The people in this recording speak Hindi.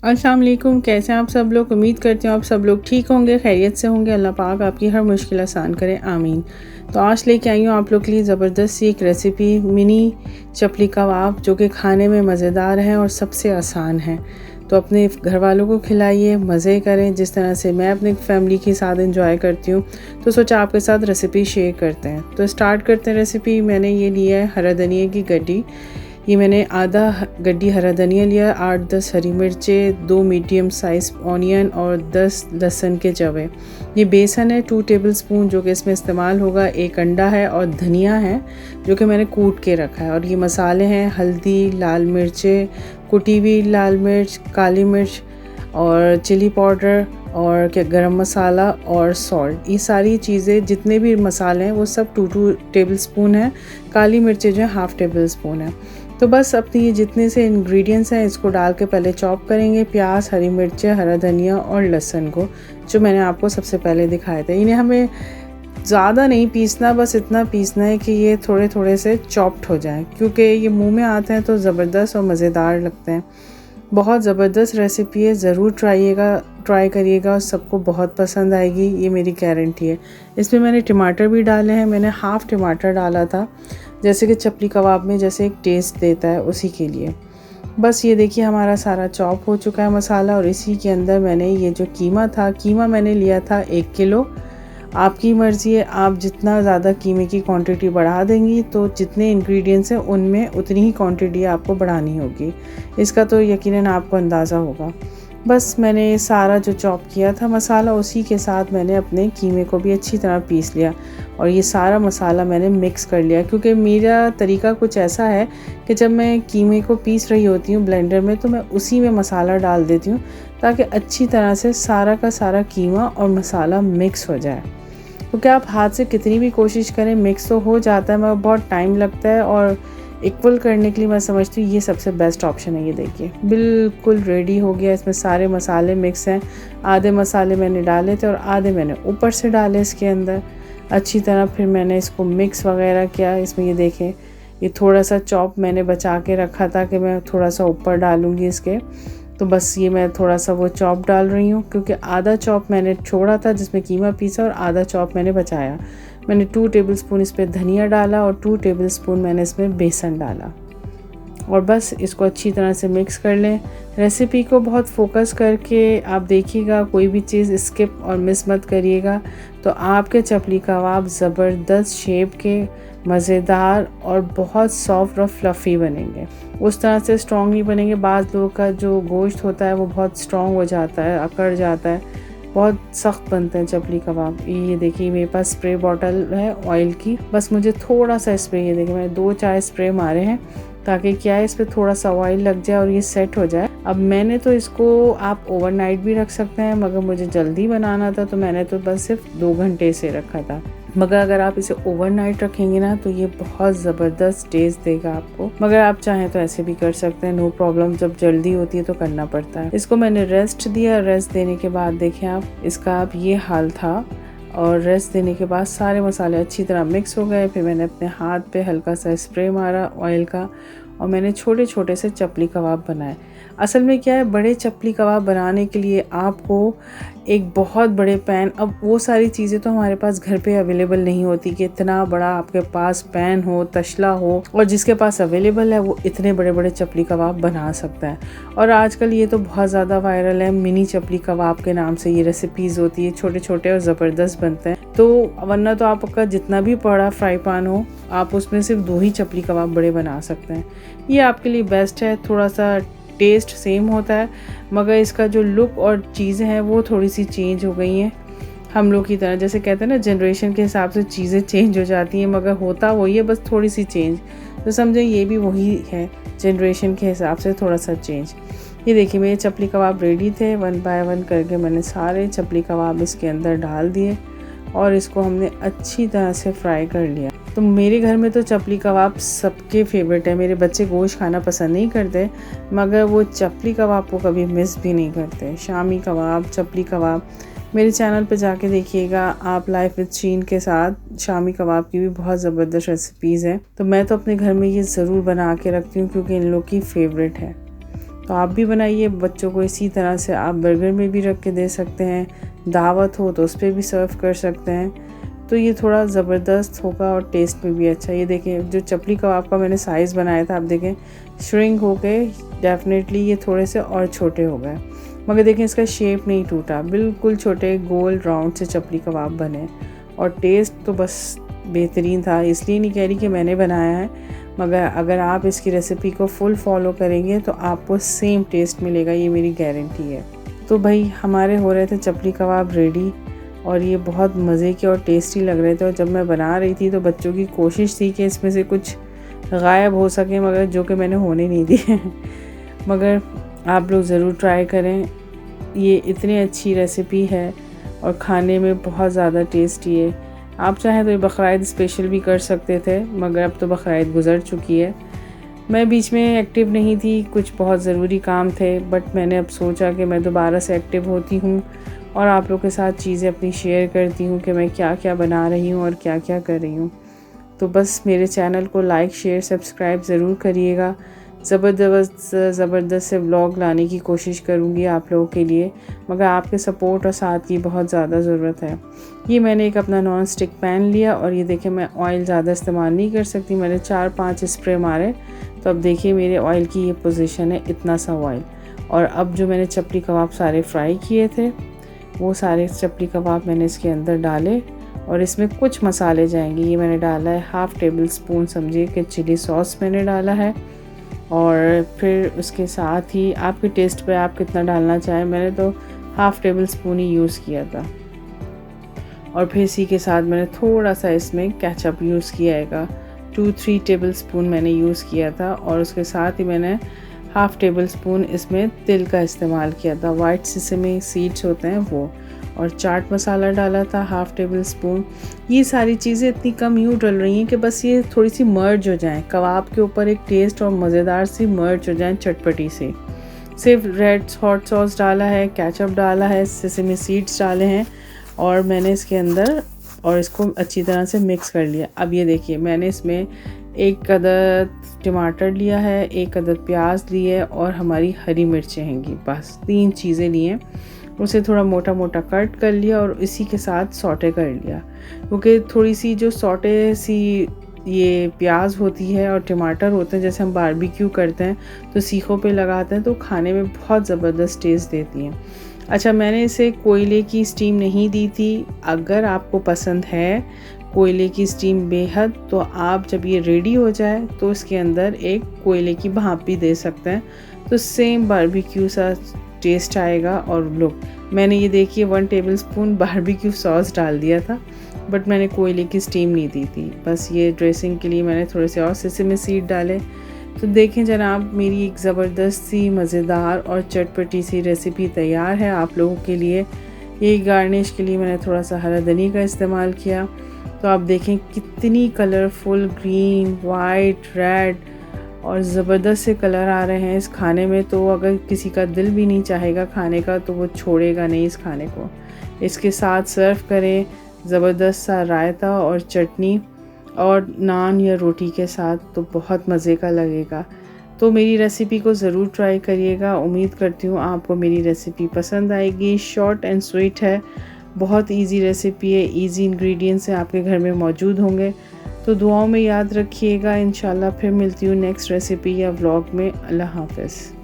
अस्सलाम वालेकुम। कैसे हैं आप सब लोग? उम्मीद करती हूँ आप सब लोग ठीक होंगे, खैरियत से होंगे। अल्लाह पाक आपकी हर मुश्किल आसान करे, आमीन। तो आज लेके आई हूँ आप लोग के लिए ज़बरदस्त सी एक रेसिपी, मिनी चपली कबाब, जो कि खाने में मज़ेदार है और सबसे आसान है। तो अपने घर वालों को खिलाइए, मज़े करें जिस तरह से मैं अपनी फैमिली के साथ इंजॉय करती हूँ। तो सोचा आपके साथ रेसिपी शेयर करते हैं। तो स्टार्ट करते हैं रेसिपी। मैंने ये लिया है हरा धनिया की गड्डी। ये मैंने आधा गड्डी हरा धनिया लिया, 8-10 हरी मिर्चें, 2 मीडियम साइज़ ऑनियन और 10 लहसुन के जवे। ये बेसन है 2 टेबलस्पून जो कि इसमें इस्तेमाल होगा। 1 अंडा है और धनिया है जो कि मैंने कूट के रखा है। और ये मसाले हैं हल्दी, लाल मिर्चें, कुटी हुई लाल मिर्च, काली मिर्च और चिली पाउडर और क्या गरम मसाला और सॉल्ट। ये सारी चीज़ें जितने भी मसाले हैं वो सब 2 टेबलस्पून है। काली मिर्चें जो है 1/2 टेबलस्पून है। तो बस अपनी ये जितने से इंग्रेडिएंट्स हैं इसको डाल के पहले चॉप करेंगे। प्याज, हरी मिर्चें, हरा धनिया और लहसुन को, जो मैंने आपको सबसे पहले दिखाए थे। इन्हें हमें ज़्यादा नहीं पीसना, बस इतना पीसना है कि ये थोड़े थोड़े से चॉप्ड हो जाएं, क्योंकि ये मुंह में आते हैं तो ज़बरदस्त और मज़ेदार लगते हैं। बहुत ज़बरदस्त रेसिपी है, ज़रूर ट्राई करिएगा और सबको बहुत पसंद आएगी, ये मेरी गारंटी है। इसमें मैंने टमाटर भी डाले हैं। मैंने 1/2 टमाटर डाला था, जैसे कि चपली कबाब में जैसे एक टेस्ट देता है उसी के लिए। बस ये देखिए हमारा सारा चॉप हो चुका है मसाला। और इसी के अंदर मैंने ये जो कीमा मैंने लिया था 1 किलो। आपकी मर्ज़ी है, आप जितना ज़्यादा कीमे की क्वांटिटी बढ़ा देंगी तो जितने इंग्रेडिएंट्स हैं उनमें उतनी ही क्वांटिटी आपको बढ़ानी होगी। इसका तो यकीनन आपको अंदाज़ा होगा। बस मैंने सारा जो चॉप किया था मसाला, उसी के साथ मैंने अपने कीमे को भी अच्छी तरह पीस लिया और ये सारा मसाला मैंने मिक्स कर लिया, क्योंकि मेरा तरीका कुछ ऐसा है कि जब मैं कीमे को पीस रही होती हूँ ब्लेंडर में, तो मैं उसी में मसाला डाल देती हूँ ताकि अच्छी तरह से सारा का सारा कीमा और मसाला मिक्स हो जाए। क्योंकि आप हाथ से कितनी भी कोशिश करें मिक्स तो हो जाता है, मगर बहुत टाइम लगता है। और इक्वल करने के लिए मैं समझती हूँ ये सबसे बेस्ट ऑप्शन है। ये देखिए बिल्कुल रेडी हो गया। इसमें सारे मसाले मिक्स हैं। आधे मसाले मैंने डाले थे और आधे मैंने ऊपर से डाले इसके अंदर अच्छी तरह। फिर मैंने इसको मिक्स वगैरह किया। इसमें ये देखें, ये थोड़ा सा चॉप मैंने बचा के रखा था कि मैं थोड़ा सा ऊपर डालूँगी इसके। तो बस ये मैं थोड़ा सा वो चॉप डाल रही हूँ, क्योंकि आधा चॉप मैंने छोड़ा था जिसमें कीमा पीसा और आधा चॉप मैंने बचाया। मैंने 2 टेबलस्पून इस पर धनिया डाला और 2 टेबलस्पून मैंने इसमें बेसन डाला। और बस इसको अच्छी तरह से मिक्स कर लें। रेसिपी को बहुत फोकस करके आप देखिएगा, कोई भी चीज़ स्किप और मिस मत करिएगा, तो आपके चपली कबाब ज़बरदस्त शेप के, मज़ेदार और बहुत सॉफ्ट और फ्लफ़ी बनेंगे। उस तरह से स्ट्रॉन्ग नहीं बनेंगे। बाज़ लोगों का जो गोश्त होता है वो बहुत स्ट्रॉन्ग हो जाता है, अकड़ जाता है, बहुत सख्त बनते हैं चपली कबाब। ये देखिए मेरे पास स्प्रे बॉटल है ऑयल की, बस मुझे थोड़ा सा स्प्रे, ये देखिए मैंने 2-4 स्प्रे मारे हैं ताकि क्या है इस पर थोड़ा सा ऑयल लग जाए और ये सेट हो जाए। अब मैंने तो इसको आप ओवरनाइट भी रख सकते हैं, मगर मुझे जल्दी बनाना था तो मैंने तो बस सिर्फ 2 घंटे से रखा था। मगर अगर आप इसे ओवरनाइट रखेंगे ना तो ये बहुत ज़बरदस्त टेस्ट देगा आपको। मगर आप चाहें तो ऐसे भी कर सकते हैं, नो प्रॉब्लम। जब जल्दी होती है तो करना पड़ता है। इसको मैंने रेस्ट दिया। रेस्ट देने के बाद देखें आप, इसका अब ये हाल था। और रेस्ट देने के बाद सारे मसाले अच्छी तरह मिक्स हो गए। फिर मैंने अपने हाथ पे हल्का सा स्प्रे मारा ऑयल का और मैंने छोटे छोटे से चपली कबाब बनाए। असल में क्या है, बड़े चपली कबाब बनाने के लिए आपको एक बहुत बड़े पैन, अब वो सारी चीज़ें तो हमारे पास घर पे अवेलेबल नहीं होती कि इतना बड़ा आपके पास पैन हो, तशला हो, और जिसके पास अवेलेबल है वो इतने बड़े बड़े चपली कबाब बना सकता है। और आजकल ये तो बहुत ज़्यादा वायरल है, मिनी चपली कबाब के नाम से ये रेसिपीज़ होती है, छोटे छोटे और ज़बरदस्त बनते हैं। तो वरना तो आपका जितना भी बड़ा फ्राई पैन हो, आप उसमें सिर्फ 2 ही चपली कबाब बड़े बना सकते हैं। ये आपके लिए बेस्ट है। थोड़ा सा टेस्ट सेम होता है, मगर इसका जो लुक और चीज़ें हैं वो थोड़ी सी चेंज हो गई हैं हम लोग की तरह। जैसे कहते हैं ना, जनरेशन के हिसाब से चीज़ें चेंज हो जाती हैं, मगर होता वही है, बस थोड़ी सी चेंज। तो समझे ये भी वही है, जनरेशन के हिसाब से थोड़ा सा चेंज। ये देखिए मेरे चपली कबाब रेडी थे। 1 बाय 1 करके मैंने सारे चपली कबाब इसके अंदर डाल दिए और इसको हमने अच्छी तरह से फ्राई कर लिया। तो मेरे घर में तो चपली कबाब सबके फेवरेट है। मेरे बच्चे गोश्त खाना पसंद नहीं करते, मगर वो चपली कबाब को कभी मिस भी नहीं करते। शामी कबाब, चपली कबाब, मेरे चैनल पे जाके देखिएगा आप, लाइफ विद शीन के साथ शामी कबाब की भी बहुत ज़बरदस्त रेसिपीज़ हैं। तो मैं तो अपने घर में ये ज़रूर बना के रखती हूँ क्योंकि इन लोग की फेवरेट है। तो आप भी बनाइए, बच्चों को इसी तरह से आप बर्गर में भी रख के दे सकते हैं, दावत हो तो उस पर भी सर्व कर सकते हैं। तो ये थोड़ा ज़बरदस्त होगा और टेस्ट में भी अच्छा। ये देखें जो चपली कबाब का मैंने साइज़ बनाया था, आप देखें श्रिंक हो गए, डेफिनेटली ये थोड़े से और छोटे हो गए, मगर देखें इसका शेप नहीं टूटा, बिल्कुल छोटे गोल राउंड से चपली कबाब बने। और टेस्ट तो बस बेहतरीन था। इसलिए नहीं कह रही कि मैंने बनाया है, मगर अगर आप इसकी रेसिपी को फुल फॉलो करेंगे तो आपको सेम टेस्ट मिलेगा, ये मेरी गारंटी है। तो भाई हमारे हो रहे थे चपली कबाब रेडी, और ये बहुत मज़े के और टेस्टी लग रहे थे। और जब मैं बना रही थी तो बच्चों की कोशिश थी कि इसमें से कुछ गायब हो सके, मगर जो कि मैंने होने नहीं दिए मगर आप लोग ज़रूर ट्राई करें, ये इतनी अच्छी रेसिपी है और खाने में बहुत ज़्यादा टेस्टी है। आप चाहें तो ये बकरीद स्पेशल भी कर सकते थे, मगर अब तो बकरीद गुज़र चुकी है। मैं बीच में एक्टिव नहीं थी, कुछ बहुत ज़रूरी काम थे, बट मैंने अब सोचा कि मैं दोबारा से एक्टिव होती हूँ और आप लोगों के साथ चीज़ें अपनी शेयर करती हूँ कि मैं क्या क्या बना रही हूँ और क्या क्या कर रही हूँ। तो बस मेरे चैनल को लाइक शेयर सब्सक्राइब ज़रूर करिएगा। ज़बरदस्त से व्लॉग लाने की कोशिश करूँगी आप लोगों के लिए, मगर आपके सपोर्ट और साथ की बहुत ज़्यादा ज़रूरत है। ये मैंने एक अपना नॉन स्टिक पैन लिया, और ये देखें मैं ऑयल ज़्यादा इस्तेमाल नहीं कर सकती, मैंने 4-5 स्प्रे मारे। तो अब देखिए मेरे ऑयल की ये पोजीशन है, इतना सा ऑयल। और अब जो मैंने चपली कबाब सारे फ्राई किए थे, वो सारे चपली कबाब मैंने इसके अंदर डाले, और इसमें कुछ मसाले जाएंगे। ये मैंने डाला है 1/2 टेबल स्पून समझिए कि चिली सॉस मैंने डाला है, और फिर उसके साथ ही आपके टेस्ट पे आप कितना डालना चाहें, मैंने तो 1/2 टेबल स्पून ही यूज़ किया था। और फिर इसी के साथ मैंने थोड़ा सा इसमें केचप यूज़ किया है, 2-3 टेबल स्पून मैंने यूज़ किया था। और उसके साथ ही मैंने 1/2 टेबल स्पून इसमें तिल का इस्तेमाल किया था, वाइट सिसमी सीड्स होते हैं वो। और चाट मसाला डाला था 1/2 टेबल स्पून। ये सारी चीज़ें इतनी कम यूँ डल रही हैं कि बस ये थोड़ी सी मर्ज हो जाएं, कबाब के ऊपर एक टेस्ट और मज़ेदार सी मर्ज हो जाएं, चटपटी सी। सिर्फ रेड हॉट सॉस डाला है, केचप डाला है, सिसमी सीड्स डाले हैं, और मैंने इसके अंदर और इसको अच्छी तरह से मिक्स कर लिया। अब ये देखिए मैंने इसमें 1 अदद टमाटर लिया है, 1 अदद प्याज ली है, और हमारी हरी मिर्चें हैंगी, बस 3 चीज़ें ली हैं। उसे थोड़ा मोटा मोटा कट कर लिया और इसी के साथ सौटे कर लिया, क्योंकि थोड़ी सी जो सौटे सी ये प्याज होती है और टमाटर होते हैं, जैसे हम बारबेक्यू करते हैं तो सीखों पे लगाते हैं, तो खाने में बहुत ज़बरदस्त टेस्ट देती हैं। अच्छा, मैंने इसे कोयले की स्टीम नहीं दी थी। अगर आपको पसंद है कोयले की स्टीम बेहद, तो आप जब ये रेडी हो जाए तो इसके अंदर एक कोयले की भाप भी दे सकते हैं, तो सेम बारबेक्यू सा टेस्ट आएगा। और लोग मैंने ये देखिए 1 टेबल स्पून बारबेक्यू सॉस डाल दिया था, बट मैंने कोयले की स्टीम नहीं दी थी। बस ये ड्रेसिंग के लिए मैंने थोड़े से और सिसमी सीड डाले। तो देखें जनाब, मेरी एक ज़बरदस्त सी मज़ेदार और चटपटी सी रेसिपी तैयार है आप लोगों के लिए। ये गार्निश के लिए मैंने थोड़ा सा हरा धनी का इस्तेमाल किया। तो आप देखें कितनी कलरफुल ग्रीन, वाइट, रेड और ज़बरदस्त से कलर आ रहे हैं इस खाने में। तो अगर किसी का दिल भी नहीं चाहेगा खाने का तो वो छोड़ेगा नहीं इस खाने को। इसके साथ सर्व करें ज़बरदस्त सा रायता और चटनी, और नान या रोटी के साथ, तो बहुत मज़े का लगेगा। तो मेरी रेसिपी को ज़रूर ट्राई करिएगा। उम्मीद करती हूँ आपको मेरी रेसिपी पसंद आएगी। शॉर्ट एंड स्वीट है, बहुत इजी रेसिपी है, इजी इंग्रेडिएंट्स हैं, आपके घर में मौजूद होंगे। तो दुआओं में याद रखिएगा। इंशाल्लाह फिर मिलती हूँ नेक्स्ट रेसिपी या व्लॉग में। अल्लाह हाफ़िज़।